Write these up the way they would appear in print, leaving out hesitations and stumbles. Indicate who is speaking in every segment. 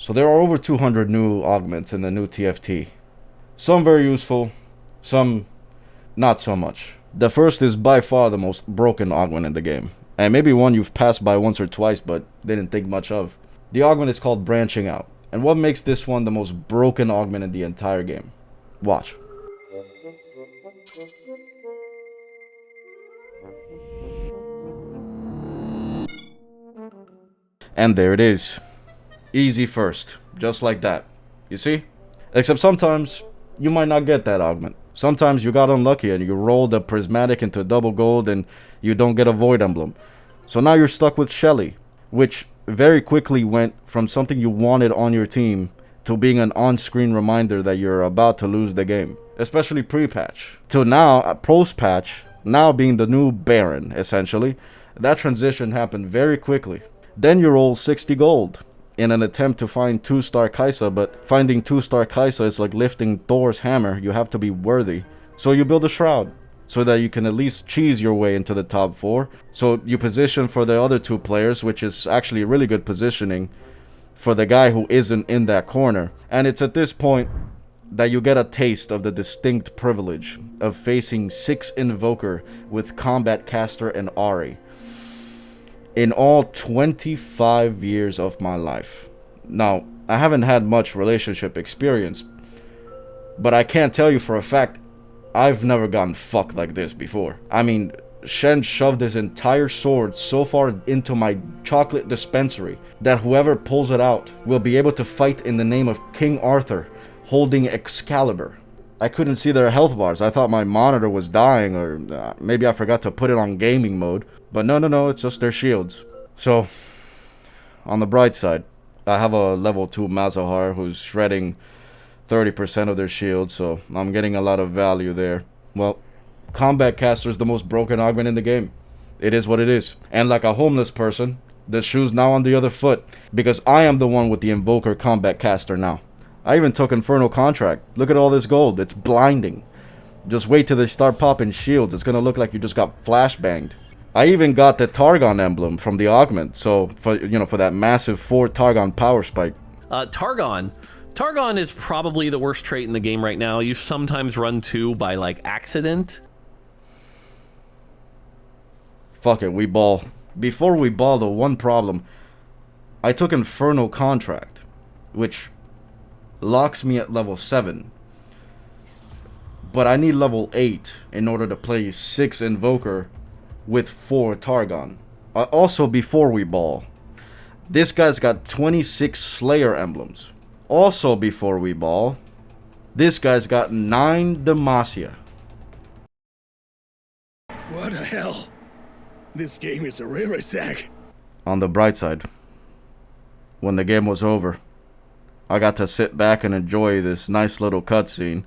Speaker 1: So there are over 200 new augments in the new TFT. Some very useful, some not so much. The first is by far the most broken augment in the game, and maybe one you've passed by once or twice but didn't think much of. The augment is called Branching Out, and what makes this one the most broken augment in the entire game? Watch. And there it is. Easy first, just like that. You see? Except sometimes you might not get that augment. Sometimes you got unlucky and you rolled a prismatic into double gold and you don't get a void emblem. So now you're stuck with Shelly, which very quickly went from something you wanted on your team to being an on-screen reminder that you're about to lose the game, especially pre-patch. Till now, post-patch, now being the new Baron, essentially. That transition happened very quickly. Then you roll 60 gold in an attempt to find 2-star Kaisa, but finding 2-star Kaisa is like lifting Thor's hammer. You have to be worthy. So you build a shroud so that you can at least cheese your way into the top 4. So you position for the other 2 players, which is actually really good positioning for the guy who isn't in that corner. And it's at this point that you get a taste of the distinct privilege of facing 6 Invoker with Combat Caster and Ari in all 25 years of my life. Now, I haven't had much relationship experience, but I can't tell you for a fact I've never gotten fucked like this before. I mean, Shen shoved his entire sword so far into my chocolate dispensary that whoever pulls it out will be able to fight in the name of King Arthur, holding Excalibur. I couldn't see their health bars. I thought my monitor was dying, or maybe I forgot to put it on gaming mode. But no, it's just their shields. So, on the bright side, I have a level 2 Mazahar who's shredding 30% of their shields, so I'm getting a lot of value there. Well, Combat Caster is the most broken augment in the game. It is what it is. And like a homeless person, the shoe's now on the other foot, because I am the one with the Invoker Combat Caster now. I even took Infernal Contract. Look at all this gold. It's blinding. Just wait till they start popping shields. It's gonna look like you just got flashbanged. I even got the Targon emblem from the augment. So for that massive 4 Targon power spike.
Speaker 2: Targon is probably the worst trait in the game right now. You sometimes run 2 by like accident.
Speaker 1: Fuck it, we ball. Before we ball, the one problem, I took Infernal Contract, which locks me at level 7. But I need level 8 in order to play 6 Invoker with 4 Targon. Also, before we ball, this guy's got 26 Slayer emblems. Also, before we ball, this guy's got 9 Demacia.
Speaker 3: What the hell? This game is a rare sack.
Speaker 1: On the bright side, when the game was over, I got to sit back and enjoy this nice little cutscene,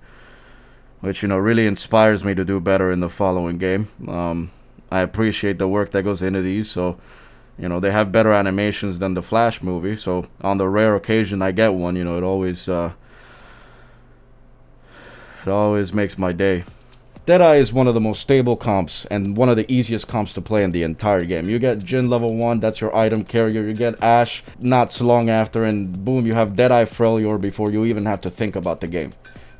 Speaker 1: which, really inspires me to do better in the following game. I appreciate the work that goes into these, so, they have better animations than the Flash movie, so on the rare occasion I get one, it always makes my day. Deadeye is one of the most stable comps and one of the easiest comps to play in the entire game. You get Jin level 1, that's your item carrier. You get Ash not so long after, and boom, you have Deadeye Freljord before you even have to think about the game.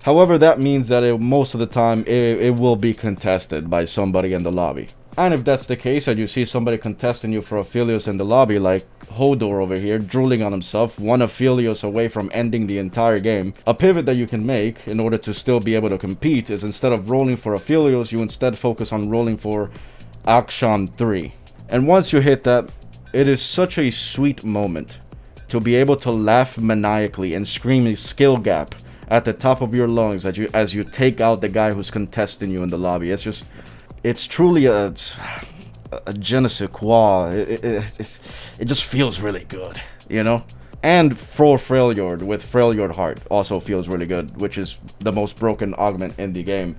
Speaker 1: However, that means that most of the time it will be contested by somebody in the lobby. And if that's the case and you see somebody contesting you for Aphelios in the lobby, like Hodor over here, drooling on himself, 1 Aphelios away from ending the entire game, a pivot that you can make in order to still be able to compete is, instead of rolling for Aphelios, you instead focus on rolling for Akshan 3. And once you hit that, it is such a sweet moment to be able to laugh maniacally and scream a skill gap at the top of your lungs as you take out the guy who's contesting you in the lobby. It's truly a je ne sais quoi. It just feels really good, And for Freljord with Freljord Heart also feels really good, which is the most broken augment in the game.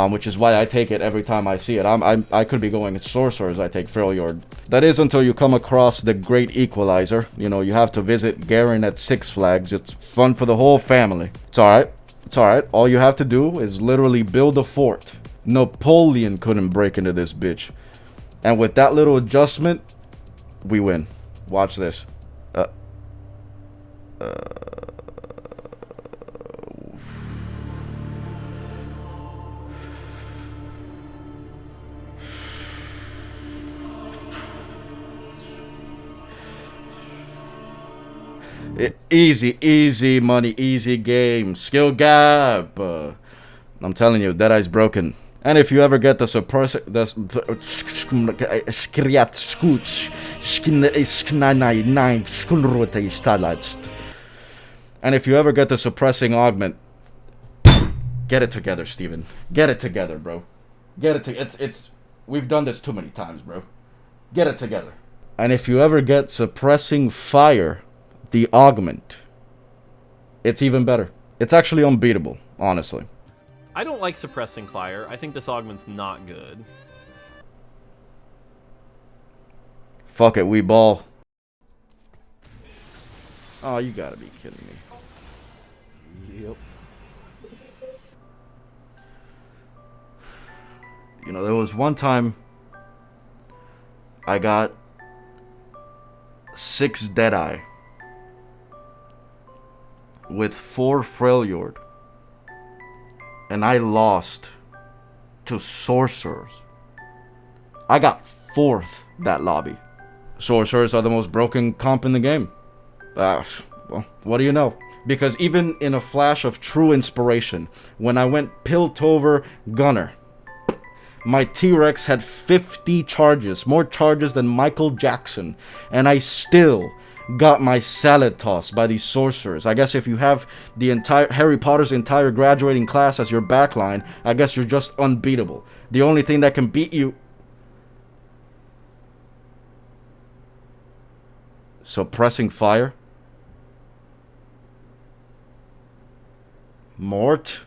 Speaker 1: Which is why I take it every time I see it. I could be going Sorcerer as I take Freljord. That is until you come across the Great Equalizer. You have to visit Garen at Six Flags. It's fun for the whole family. It's alright. All you have to do is literally build a fort. Napoleon couldn't break into this bitch. And with that little adjustment, we win. Watch this. Easy, easy money, easy game. Skill gap. I'm telling you, that eye's broken. And if you ever get the suppressor, and if you ever get the suppressing augment, get it together, Steven. Get it together, bro. Get it to it's we've done this too many times, bro. Get it together. And if you ever get suppressing fire, the augment, it's even better. It's actually unbeatable, honestly.
Speaker 2: I don't like suppressing fire. I think this augment's not good.
Speaker 1: Fuck it, we ball. Oh, you gotta be kidding me.
Speaker 4: Yep.
Speaker 1: You know, there was one time I got 6 Deadeye with 4 Freljord, and I lost to Sorcerers. I got 4th that lobby. Sorcerers are the most broken comp in the game. Well, what do you know? Because even in a flash of true inspiration, when I went Piltover Gunner, my T-Rex had 50 charges, more charges than Michael Jackson, and I still got my salad tossed by these sorcerers. I guess if you have the entire Harry Potter's entire graduating class as your backline, I guess you're just unbeatable. The only thing that can beat you... Suppressing fire? Mort?